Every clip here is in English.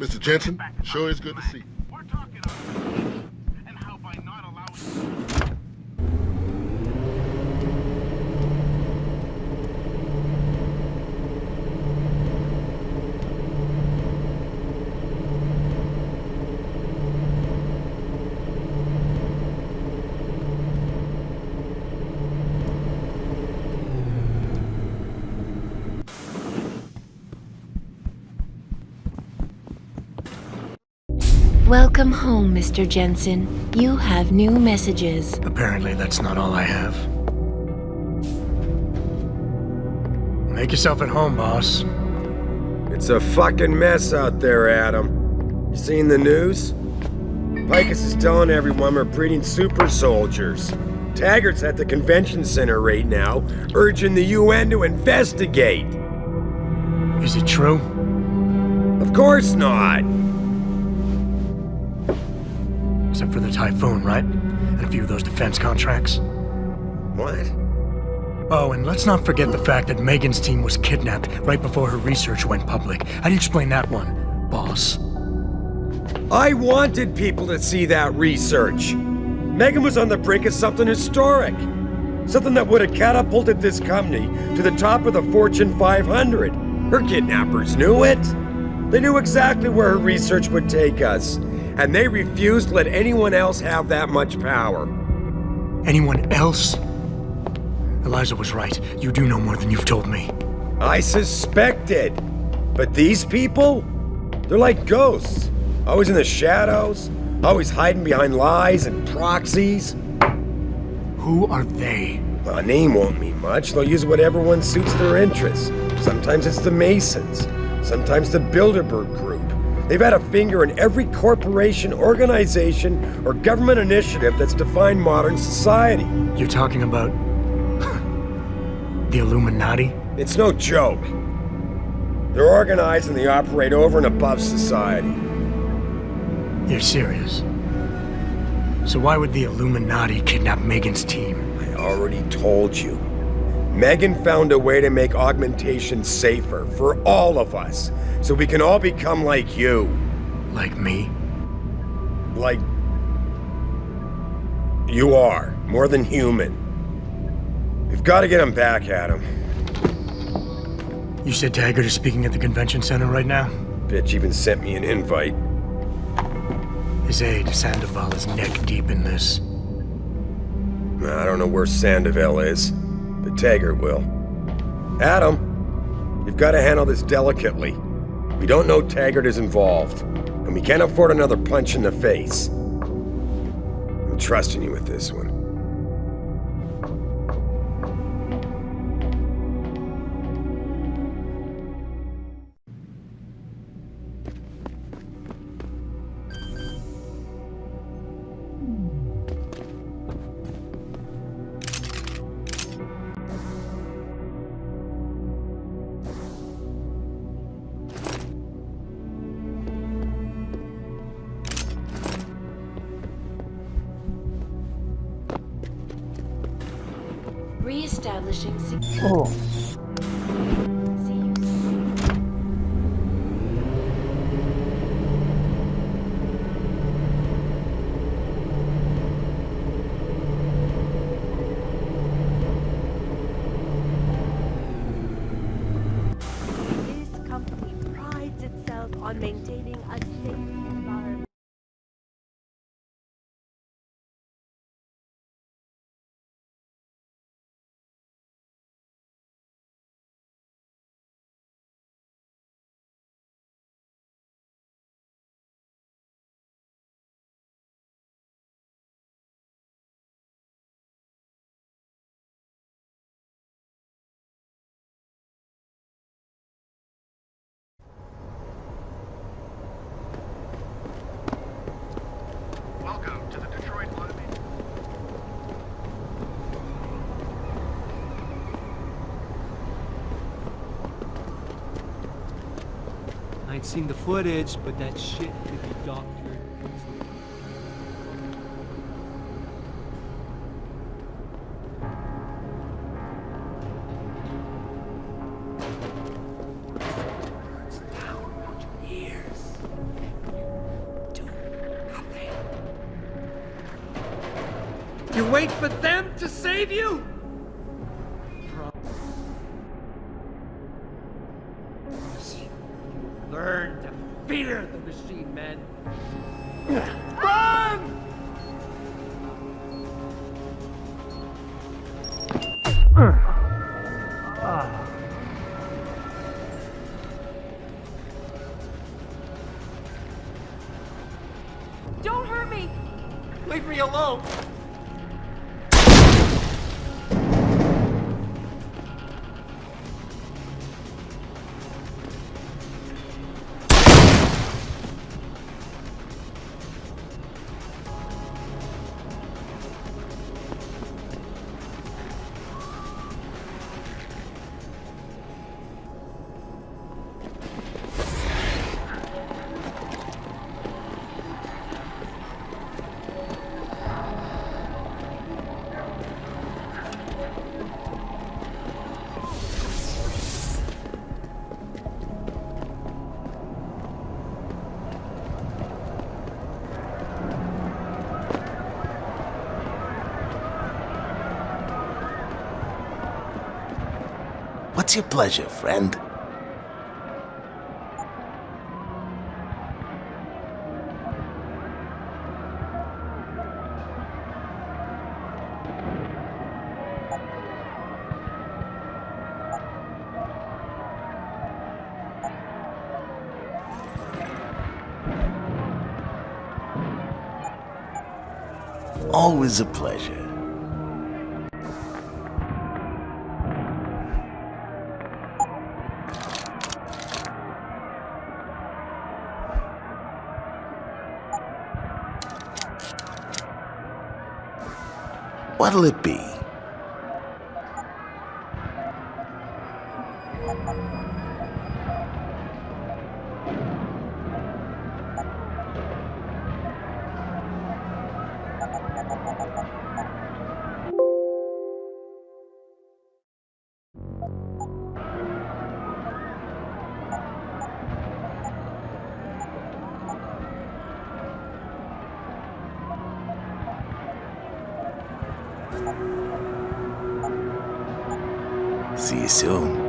Mr. Jensen, sure is good to see you. We're talking about and how by not allowing... Welcome home, Mr. Jensen. You have new messages. Apparently that's not all I have. Make yourself at home, boss. It's a fucking mess out there, Adam. You seen the news? Picus is telling everyone we're breeding super soldiers. Taggart's at the convention center right now, urging the UN to investigate. Is it true? Of course not. Except for the Typhoon, right? And a few of those defense contracts. What? Oh, and let's not forget the fact that Megan's team was kidnapped right before her research went public. How do you explain that one, boss? I wanted people to see that research. Megan was on the brink of something historic. Something that would have catapulted this company to the top of the Fortune 500. Her kidnappers knew it. They knew exactly where her research would take us. And they refused to let anyone else have that much power. Anyone else? Eliza was right. You do know more than you've told me. I suspected. But these people? They're like ghosts. Always in the shadows. Always hiding behind lies and proxies. Who are they? Well, a name won't mean much. They'll use whatever one suits their interests. Sometimes it's the Masons. Sometimes the Bilderberg Group. They've had a finger in every corporation, organization, or government initiative that's defined modern society. You're talking about... the Illuminati? It's no joke. They're organized and they operate over and above society. You're serious? So why would the Illuminati kidnap Megan's team? I already told you. Megan found a way to make augmentation safer for all of us, so we can all become like you. Like me? Like... you are. More than human. We've got to get him back, Adam. You said Taggart is speaking at the convention center right now? Bitch even sent me an invite. Isais Sandoval is neck deep in this. I don't know where Sandoval is, but Taggart will. Adam, you've got to handle this delicately. We don't know Taggart is involved, and we can't afford another punch in the face. I'm trusting you with this one. Re-establishing... Oh. This company prides itself on maintaining a safe environment. Welcome to the Detroit Automated. I ain't seen the footage, but that shit could be doctored. It's down, put your ears. You wait for them to save you? Learn to fear the machine, man. Run! Don't hurt me! Leave me alone! What's your pleasure, friend? Always a pleasure. What'll it be? See you soon.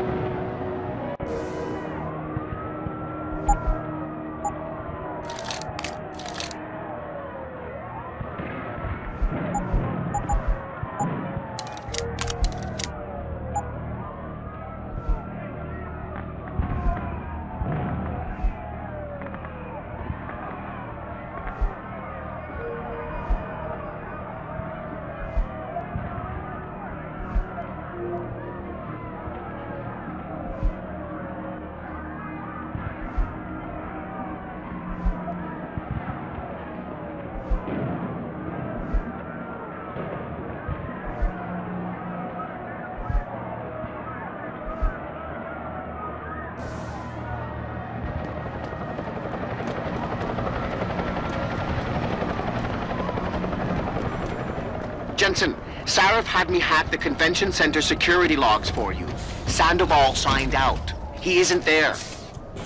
Jensen, Sarif had me hack the convention center security logs for you. Sandoval signed out. He isn't there.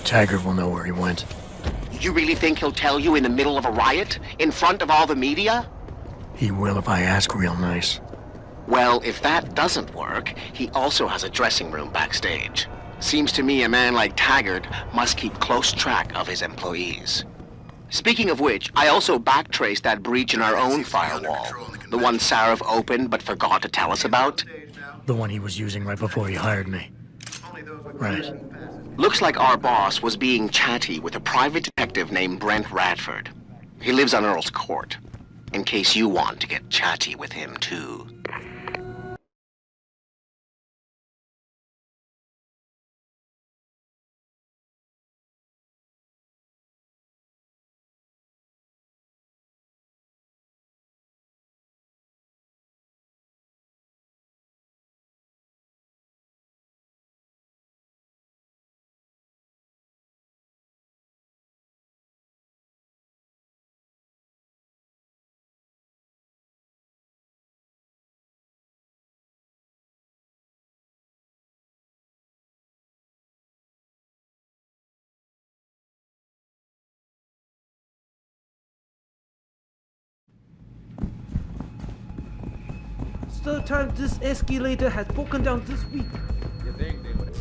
Taggart will know where he went. You really think he'll tell you in the middle of a riot? In front of all the media? He will if I ask real nice. Well, if that doesn't work, he also has a dressing room backstage. Seems to me a man like Taggart must keep close track of his employees. Speaking of which, I also backtraced that breach in our own firewall. The one Sarif opened but forgot to tell us about. The one he was using right before he hired me. Right. Looks like our boss was being chatty with a private detective named Brent Radford. He lives on Earl's Court. In case you want to get chatty with him too. third time this escalator has broken down this week. You think they would?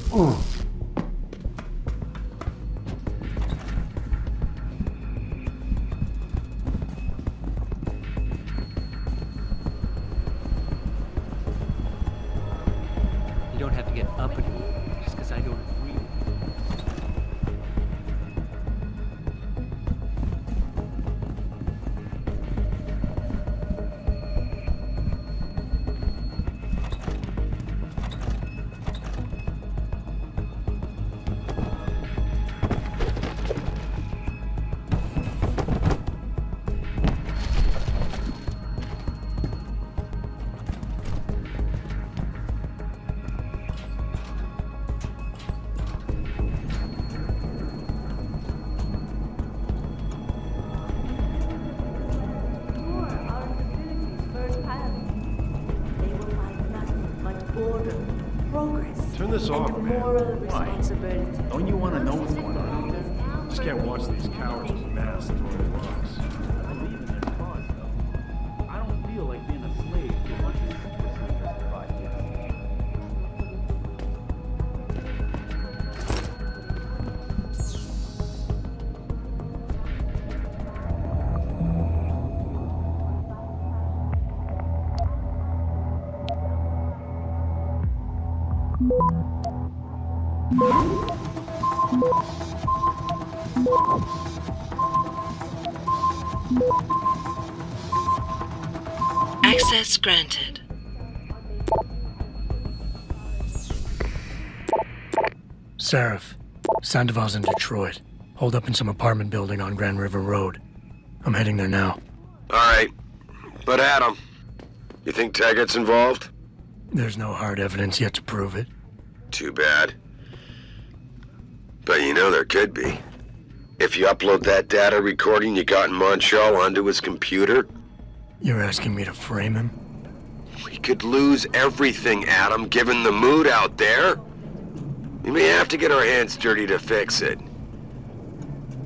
You don't have to get uppity just because I don't agree with you. Turn this off, man. Moral Why? responsibility. Don't you want to know what's going on out there? Just can't watch these cowards with masks throwing rocks. I believe in their cause, though. I don't feel like being a slave to a bunch of super justified Access granted. Seraph, Sandoval's in Detroit. Holed up in some apartment building on Grand River Road. I'm heading there now. Alright. But Adam, you think Taggart's involved? There's no hard evidence yet to prove it. Too bad. But you know there could be. If you upload that data recording you got in Montreal onto his computer, You're asking me to frame him? we could lose everything, Adam, given the mood out there. We may have to get our hands dirty to fix it.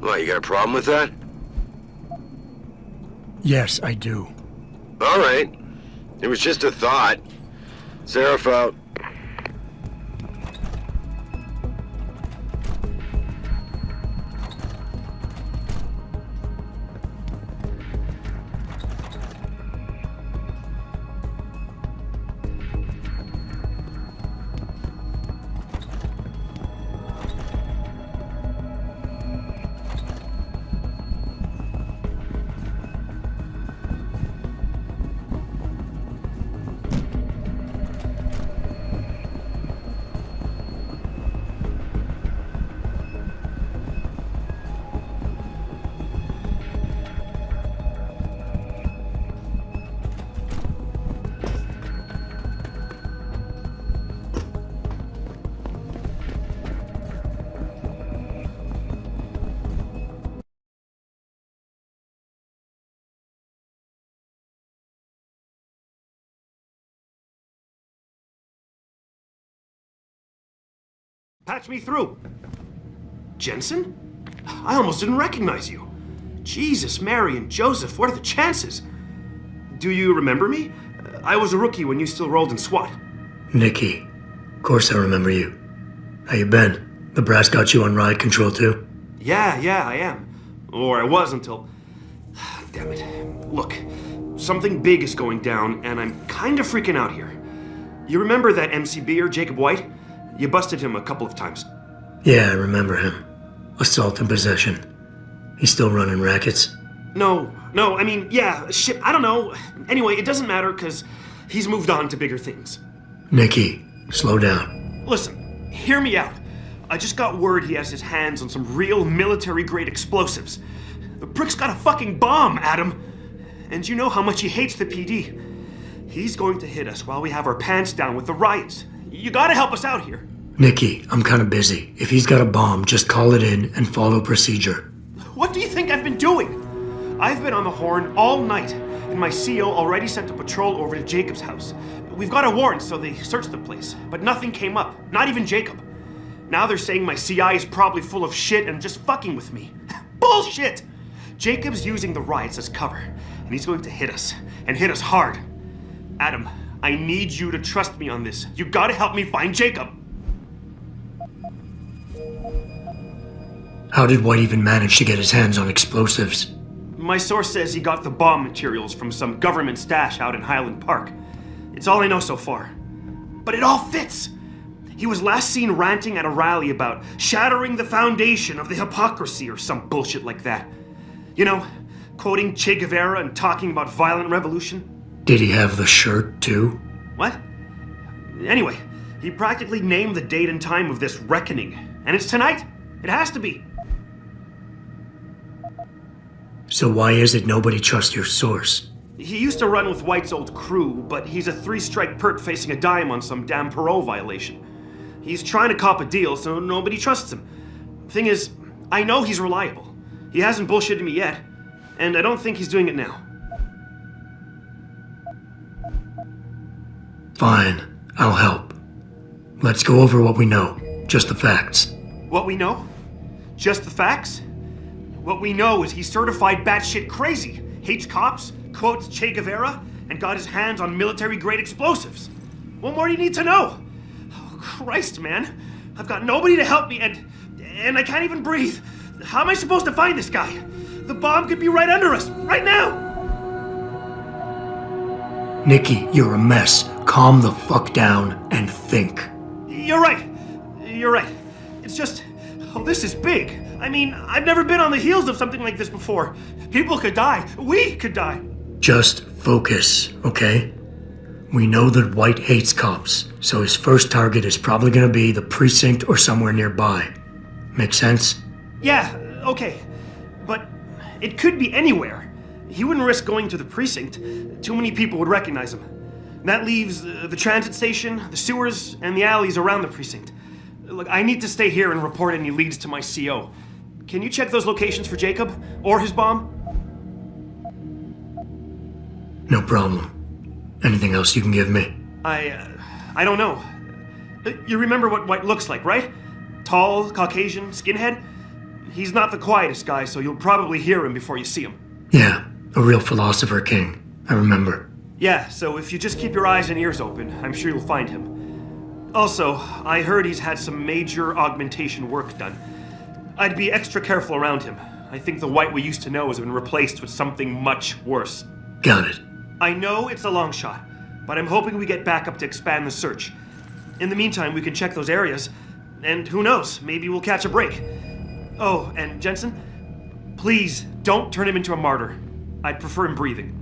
What, you got a problem with that? Yes, I do. Alright. It was just a thought. Seraph out. Patch me through. Jensen? I almost didn't recognize you. Jesus, Mary, and Joseph, what are the chances? Do you remember me? I was a rookie when you still rolled in SWAT. Nikki. Of course I remember you. How you been? The brass got you on ride control too? Yeah, I am. Or I was until... Damn it. Look, something big is going down, and I'm kind of freaking out here. You remember that MCBer, Jacob White? You busted him a couple of times. Yeah, I remember him. Assault and possession. He's still running rackets? No, I mean, yeah, shit, I don't know. Anyway, it doesn't matter, because he's moved on to bigger things. Nikki, slow down. Listen, hear me out. I just got word he has his hands on some real military-grade explosives. The prick's got a fucking bomb, Adam. And you know how much he hates the PD. He's going to hit us while we have our pants down with the riots. You gotta help us out here. Nikki, I'm kinda busy. If he's got a bomb, just call it in and follow procedure. What do you think I've been doing? I've been on the horn all night, and my CO already sent a patrol over to Jacob's house. We've got a warrant, so they searched the place, but nothing came up, not even Jacob. Now they're saying my CI is probably full of shit and just fucking with me. Bullshit! Jacob's using the riots as cover, and he's going to hit us, and hit us hard. Adam, I need you to trust me on this. You gotta help me find Jacob. How did White even manage to get his hands on explosives? My source says he got the bomb materials from some government stash out in Highland Park. It's all I know so far. But it all fits! He was last seen ranting at a rally about shattering the foundation of the hypocrisy or some bullshit like that. You know, quoting Che Guevara and talking about violent revolution. Did he have the shirt, too? What? Anyway, he practically named the date and time of this reckoning. And it's tonight. It has to be. So why is it nobody trusts your source? He used to run with White's old crew, but he's a 3-strike perk facing a dime on some damn parole violation. He's trying to cop a deal, so nobody trusts him. Thing is, I know he's reliable. He hasn't bullshitted me yet, and I don't think he's doing it now. Fine, I'll help. Let's go over what we know. Just the facts. What we know? Just the facts? What we know is he's certified batshit crazy, hates cops, quotes Che Guevara, and got his hands on military-grade explosives. What more do you need to know? Oh, Christ, man. I've got nobody to help me, and I can't even breathe. How am I supposed to find this guy? The bomb could be right under us, right now! Nikki, you're a mess. Calm the fuck down and think. You're right. You're right. It's just... Oh, this is big. I mean, I've never been on the heels of something like this before. People could die. We could die. Just focus, okay? We know that White hates cops, so his first target is probably gonna be the precinct or somewhere nearby. Make sense? Yeah, okay. But it could be anywhere. He wouldn't risk going to the precinct. Too many people would recognize him. That leaves the transit station, the sewers, and the alleys around the precinct. Look, I need to stay here and report any leads to my CO. Can you check those locations for Jacob? Or his bomb? No problem. Anything else you can give me? I don't know. You remember what White looks like, right? Tall, Caucasian, skinhead? He's not the quietest guy, so you'll probably hear him before you see him. Yeah, a real philosopher king. I remember. Yeah, so if you just keep your eyes and ears open, I'm sure you'll find him. Also, I heard he's had some major augmentation work done. I'd be extra careful around him. I think the White we used to know has been replaced with something much worse. Got it. I know it's a long shot, but I'm hoping we get backup to expand the search. In the meantime, we can check those areas, and who knows, maybe we'll catch a break. Oh, and Jensen, please don't turn him into a martyr. I'd prefer him breathing.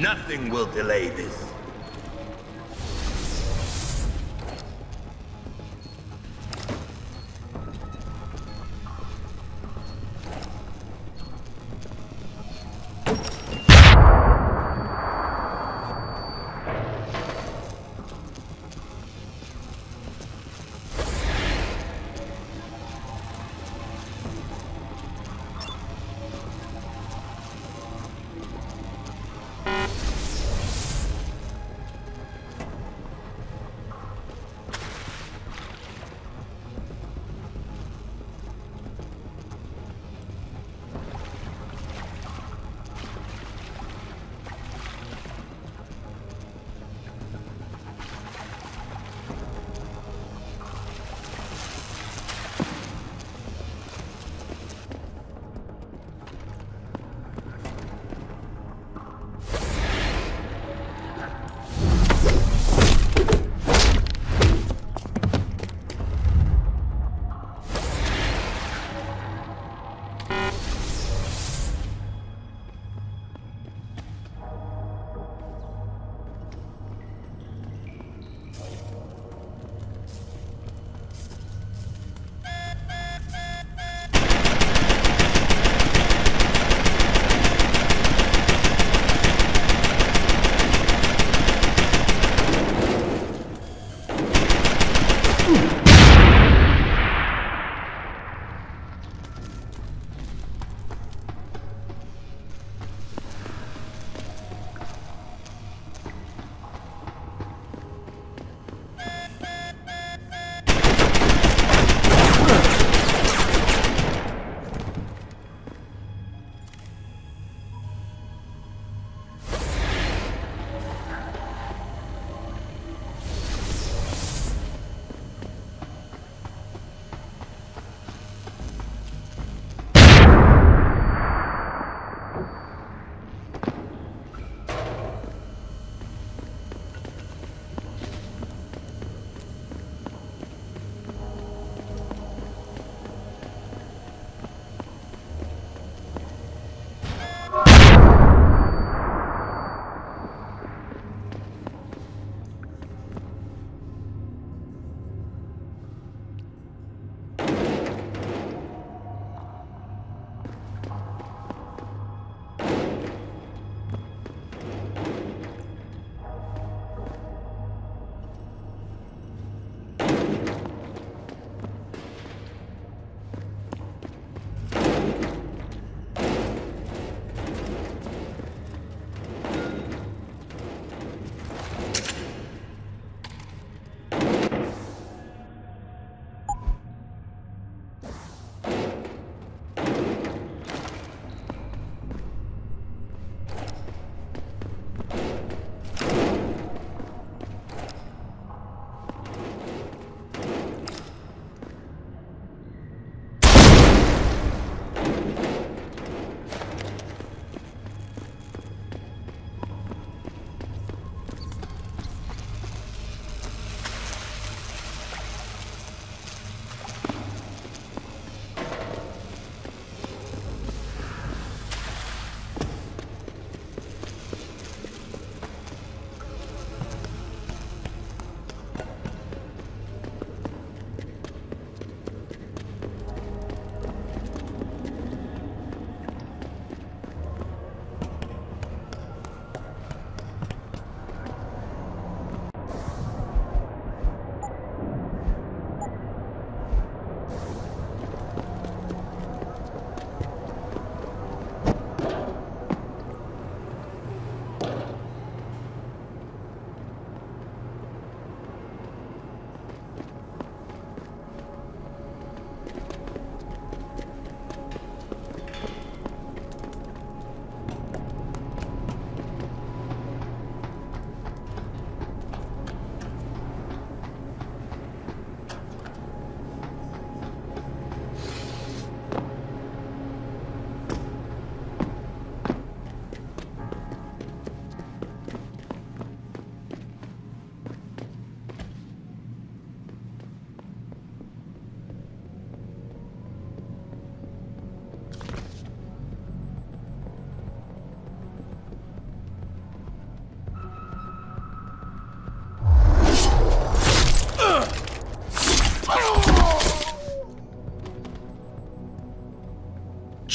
Nothing will delay this.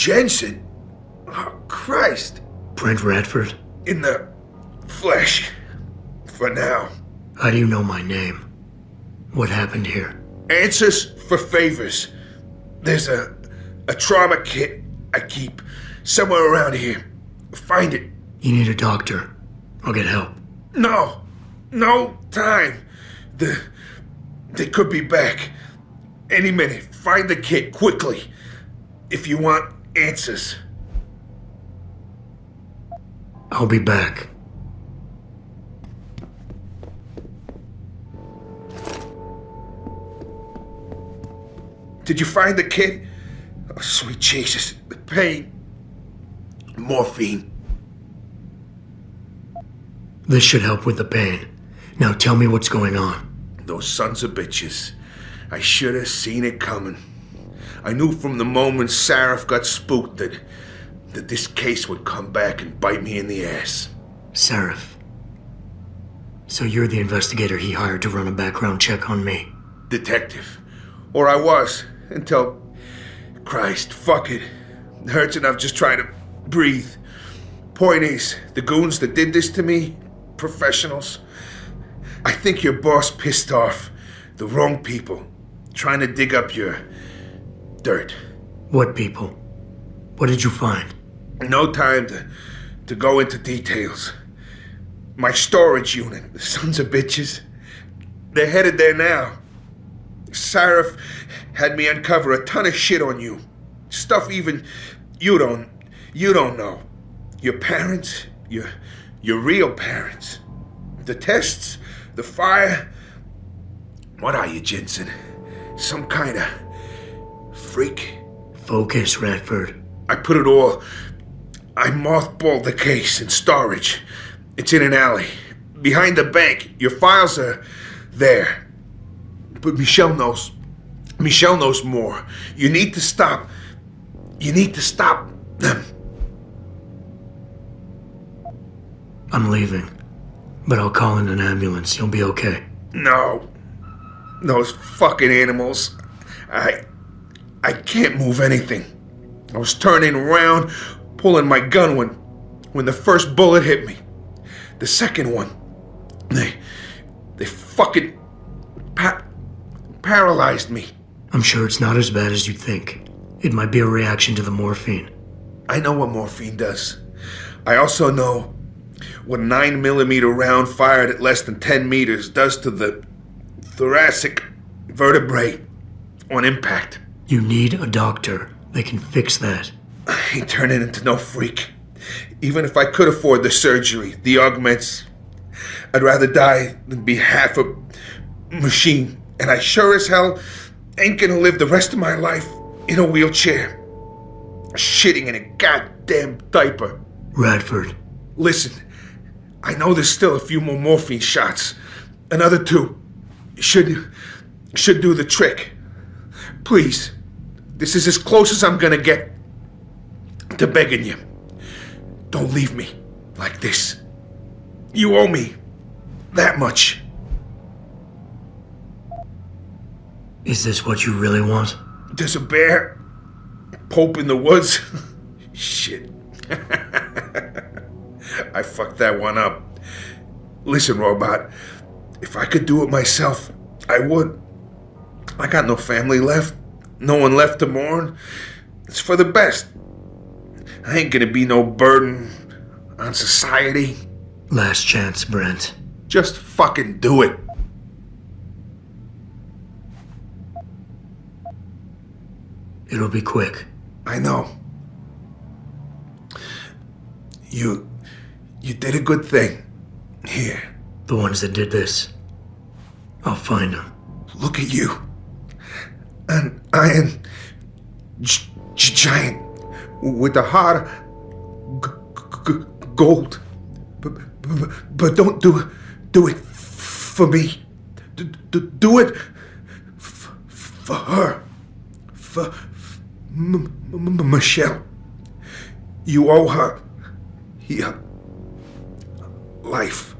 Jensen? Oh, Christ. Brent Radford? In the flesh. For now. How do you know my name? What happened here? Answers for favors. There's a trauma kit I keep somewhere around here. Find it. You need a doctor. I'll get help. No time. They could be back any minute. Find the kit quickly if you want answers. I'll be back. Did you find the kit? Oh, sweet Jesus. The pain. Morphine. This should help with the pain. Now tell me what's going on. Those sons of bitches. I should have seen it coming. I knew from the moment Sarif got spooked that this case would come back and bite me in the ass. Sarif. So you're the investigator he hired to run a background check on me? Detective. Or I was, until... Christ, fuck it. It hurts enough just trying to breathe. Point is, the goons that did this to me, professionals. I think your boss pissed off the wrong people, trying to dig up your dirt. What people? What did you find? No time to go into details. My storage unit, the sons of bitches. They're headed there now. Sarif had me uncover a ton of shit on you. Stuff even you don't know. Your parents, your real parents. The tests, the fire. What are you, Jensen? Some kind of freak? Focus, Radford. I mothballed the case in storage. It's in an alley. Behind the bank. Your files are there. But Michelle knows. Michelle knows more. You need to stop. You need to stop them. I'm leaving. But I'll call in an ambulance. You'll be okay. No. Those fucking animals. I can't move anything. I was turning around, pulling my gun when the first bullet hit me. The second one, they fucking paralyzed me. I'm sure it's not as bad as you think. It might be a reaction to the morphine. I know what morphine does. I also know what a 9mm round fired at less than 10 meters does to the thoracic vertebrae on impact. You need a doctor. They can fix that. I ain't turning into no freak. Even if I could afford the surgery, the augments, I'd rather die than be half a machine. And I sure as hell ain't gonna live the rest of my life in a wheelchair, shitting in a goddamn diaper. Radford. Listen, I know there's still a few more morphine shots. Another 2 should do the trick. Please, this is as close as I'm gonna get to begging you. Don't leave me like this. You owe me that much. Is this what you really want? There's a bear? Pope in the woods? Shit. I fucked that one up. Listen, robot. If I could do it myself, I would. I got no family left. No one left to mourn. It's for the best. I ain't gonna be no burden on society. Last chance, Brent. Just fucking do it. It'll be quick. I know. You did a good thing. Here. The ones that did this. I'll find them. Look at you. An iron giant with a heart of gold. But don't do it for me. Do it for her. For Michelle. You owe her your life.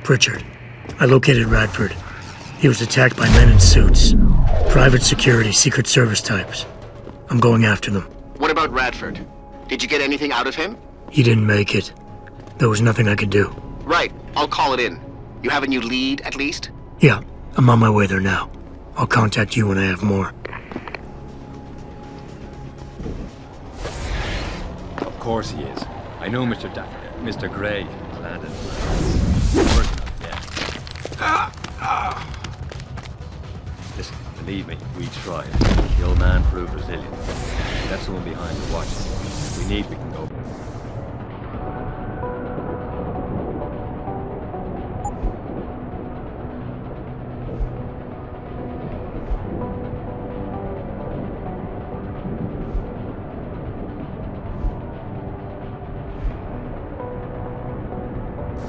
Pritchard. I located Radford. He was attacked by men in suits. Private security, Secret Service types. I'm going after them. What about Radford? Did you get anything out of him? He didn't make it. There was nothing I could do. Right, I'll call it in. You have a new lead, at least? Yeah, I'm on my way there now. I'll contact you when I have more. Of course he is. I know Mr. Gray landed. Yeah. Listen, believe me, we tried. The old man proved resilient. We left someone behind to watch. If we need, we can go.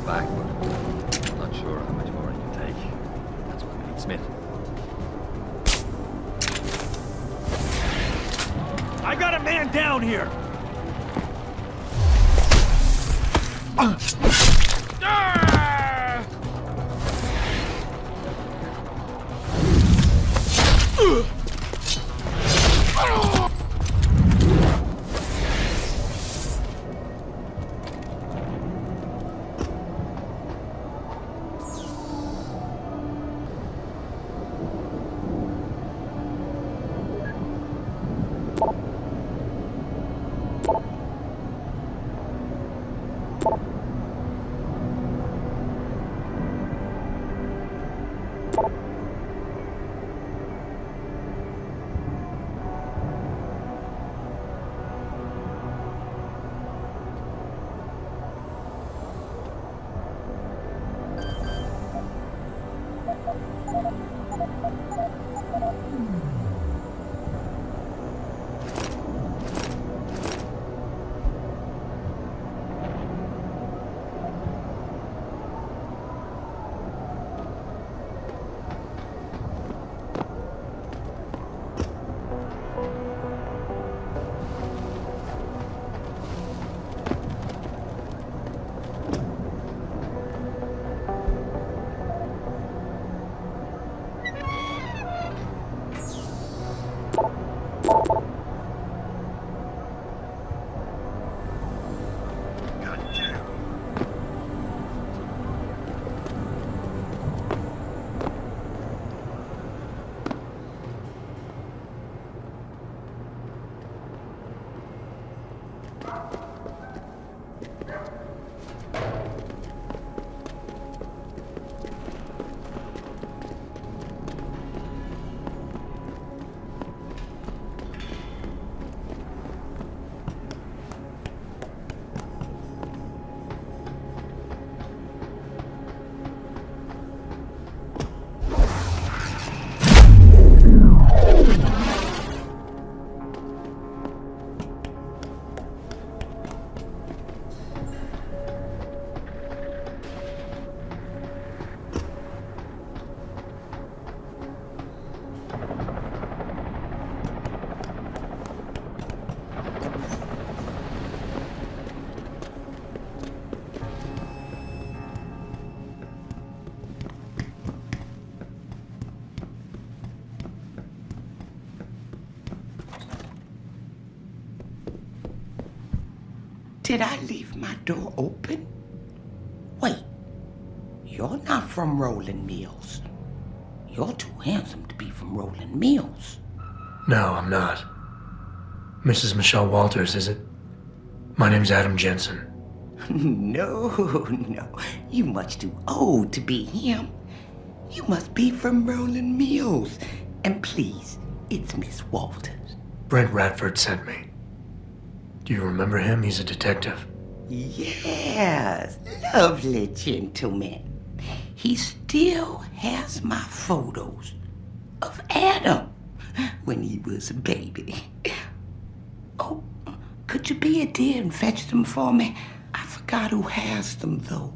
Back, but I'm not sure how much more I can take. That's why we need Smith. I got a man down here! Did I leave my door open? Wait, you're not from Rolling Mills. You're too handsome to be from Rolling Mills. No, I'm not. Mrs. Michelle Walters, is it? My name's Adam Jensen. No, you much too old to be him. You must be from Rolling Mills. And please, it's Miss Walters. Brent Radford sent me. Do you remember him? He's a detective. Yes, lovely gentleman. He still has my photos of Adam when he was a baby. Oh, could you be a dear and fetch them for me? I forgot who has them, though.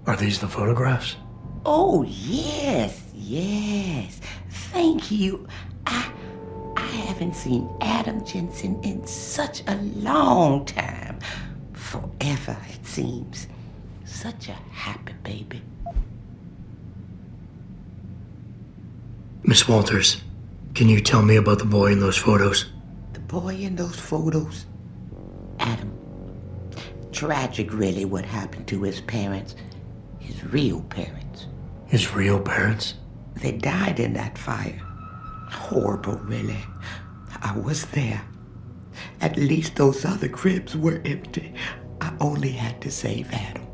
Are these the photographs? Oh, yes. Thank you. I haven't seen Adam Jensen in such a long time. Forever. forever, it seems. Such a happy baby. Miss Walters, can you tell me about the boy in those photos? The boy in those photos? Adam. Tragic, really, what happened to his parents. His real parents. His real parents? They died in that fire. Horrible, really. I was there. At least those other cribs were empty. I only had to save Adam.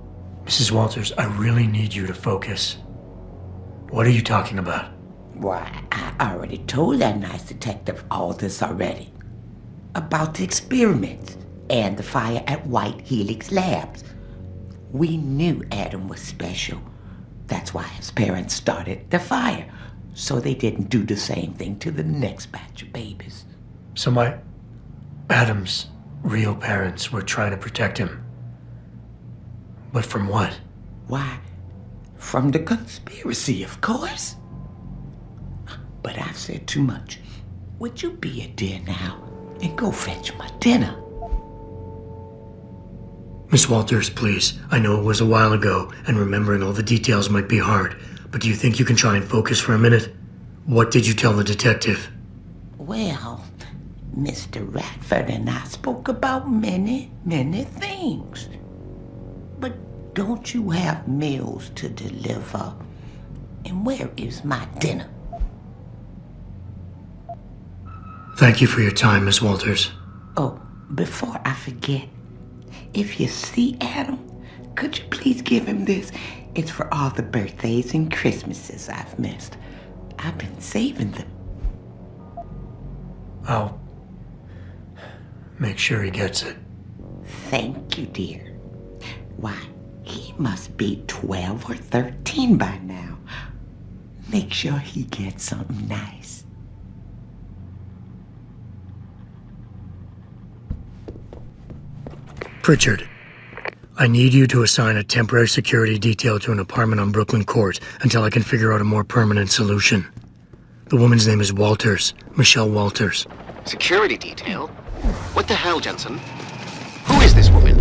Mrs. Walters, I really need you to focus. What are you talking about? Why, I already told that nice detective all this already. About the experiments and the fire at White Helix Labs. We knew Adam was special. That's why his parents started the fire, so they didn't do the same thing to the next batch of babies. So Adam's real parents were trying to protect him. But from what? Why, from the conspiracy, of course. But I've said too much. Would you be a dear now and go fetch my dinner? Miss Walters, please. I know it was a while ago, and remembering all the details might be hard, but do you think you can try and focus for a minute? What did you tell the detective? Well, Mr. Radford and I spoke about many, many things. But don't you have meals to deliver? And where is my dinner? Thank you for your time, Miss Walters. Oh, before I forget, if you see Adam, could you please give him this? It's for all the birthdays and Christmases I've missed. I've been saving them. I'll make sure he gets it. Thank you, dear. Why, he must be 12 or 13 by now. Make sure he gets something nice. Pritchard, I need you to assign a temporary security detail to an apartment on Brooklyn Court until I can figure out a more permanent solution. The woman's name is Walters, Michelle Walters. Security detail? What the hell, Jensen? Who is this woman?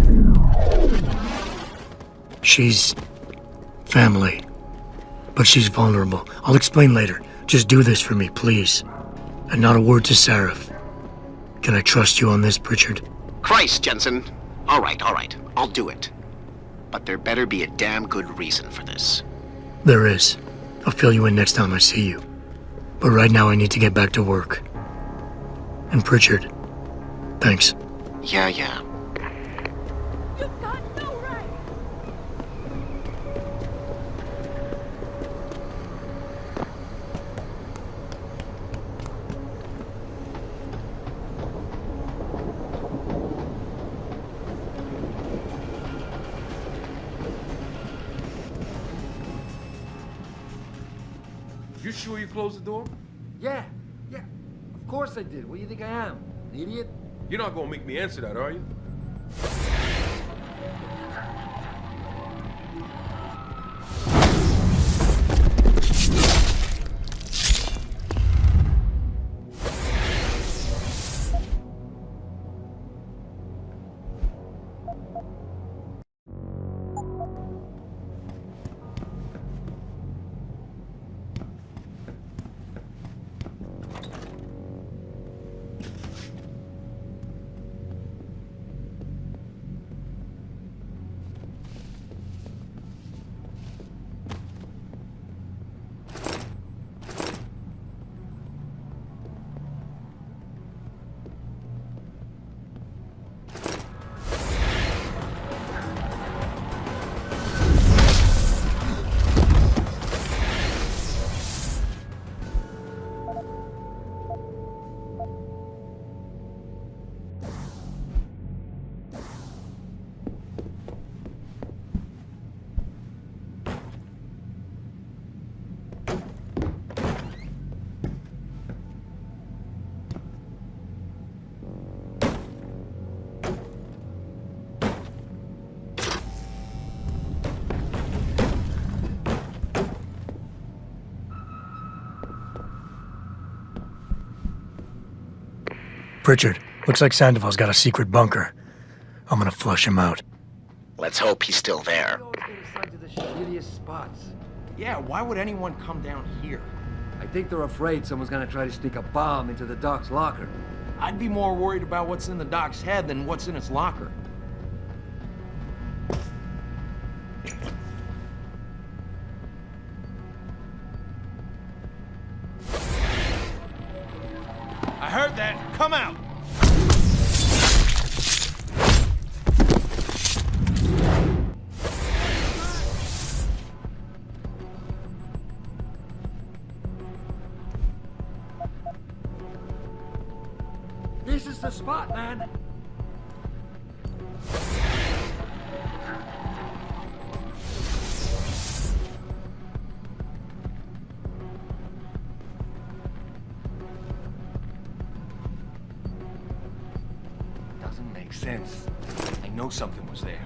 She's family, but she's vulnerable. I'll explain later. Just do this for me, please. And not a word to Sarif. Can I trust you on this, Pritchard? Christ, Jensen. All right, I'll do it. But there better be a damn good reason for this. There is. I'll fill you in next time I see you. But right now I need to get back to work. And Pritchard, thanks. Yeah. You've got no right! You sure you closed the door? Yeah. Of course I did. What do you think I am? An idiot? You're not gonna make me answer that, are you? Pritchard, looks like Sandoval's got a secret bunker. I'm gonna flush him out. Let's hope he's still there. We always get assigned to the shittiest spots. Yeah, why would anyone come down here? I think they're afraid someone's gonna try to sneak a bomb into the doc's locker. I'd be more worried about what's in the doc's head than what's in its locker. I heard that. Come out! This is the spot, man. Doesn't make sense. I know something was there.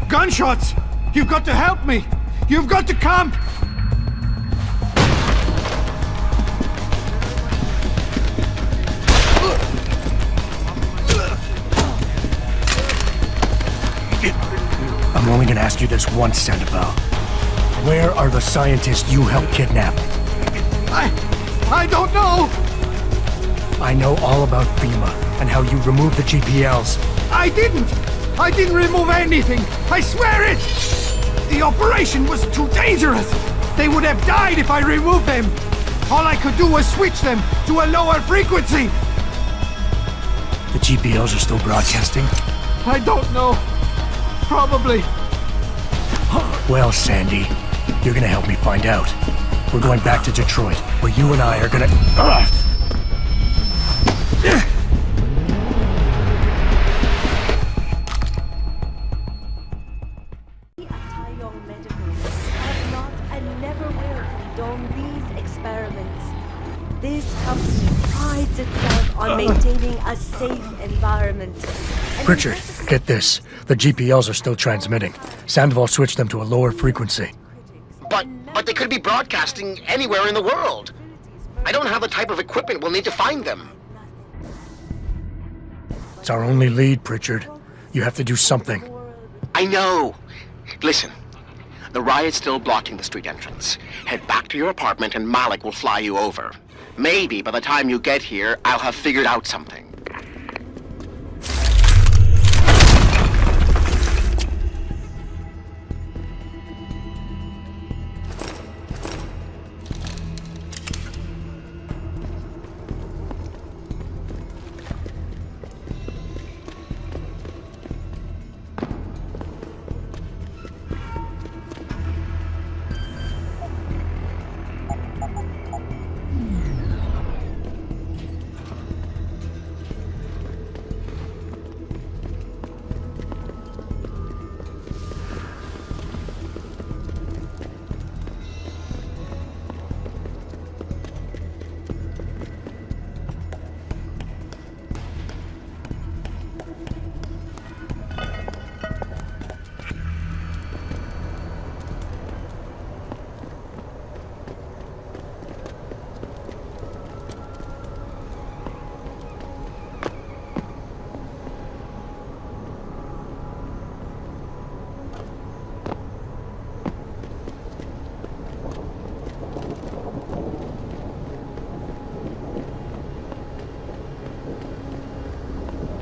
Gunshots! You've got to help me! You've got to come! I'm only gonna ask you this once, Sandoval. Where are the scientists you helped kidnap? I don't know! I know all about FEMA and how you removed the GPLs. I didn't remove anything! I swear it! The operation was too dangerous! They would have died if I removed them! All I could do was switch them to a lower frequency! The GPLs are still broadcasting? I don't know. Probably. Well, Sandy, you're gonna help me find out. We're going back to Detroit, where you and I are gonna... Ugh! Have not and never will condone these experiments. This company prides itself on maintaining a safe environment. Pritchard, get this. The GPLs are still transmitting. Sandoval switched them to a lower frequency. But they could be broadcasting anywhere in the world. I don't have the type of equipment we'll need to find them. It's our only lead, Pritchard. You have to do something. I know. Listen, the riot's still blocking the street entrance. Head back to your apartment and Malik will fly you over. Maybe by the time you get here, I'll have figured out something.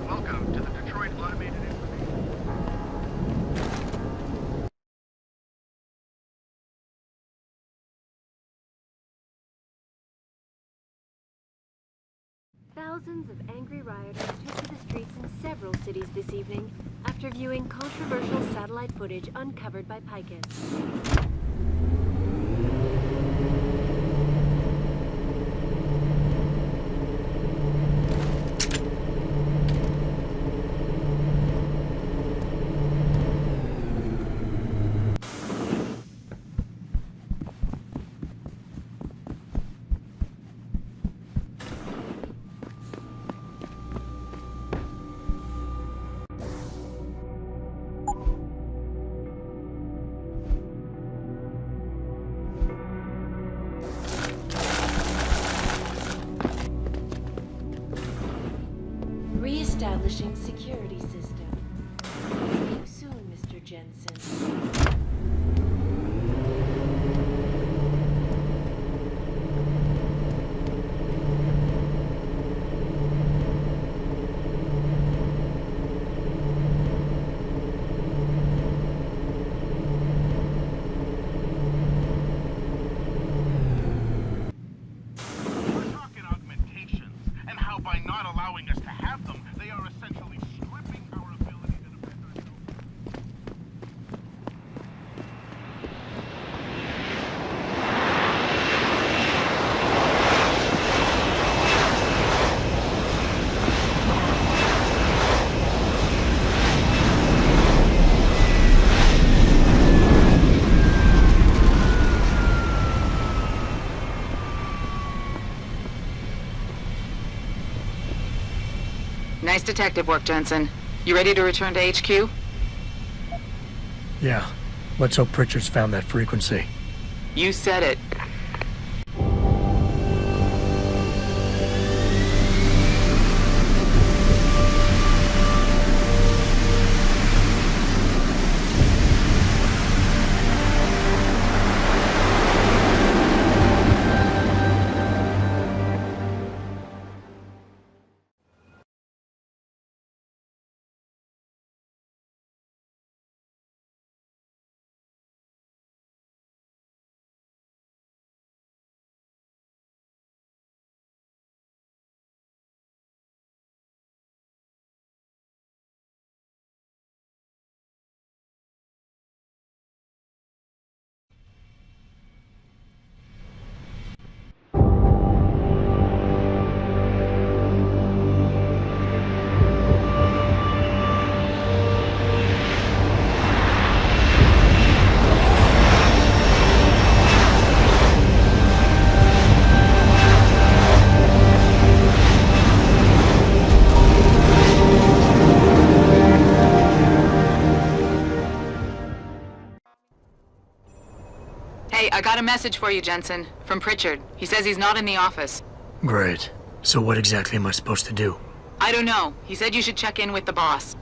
Welcome to the Detroit Automated Thousands of angry rioters took to the streets in several cities this evening after viewing controversial satellite footage uncovered by Picus. Reestablishing security system. See you soon, Mr. Jensen. We're talking augmentations, and how by not allowing us to have them, they are essentially stripping our ability to defend ourselves. Nice detective work, Jensen. You ready to return to HQ? Yeah. Let's hope Pritchard's found that frequency. You said it. I got a message for you, Jensen, from Pritchard. He says he's not in the office. Great. So what exactly am I supposed to do? I don't know. He said you should check in with the boss.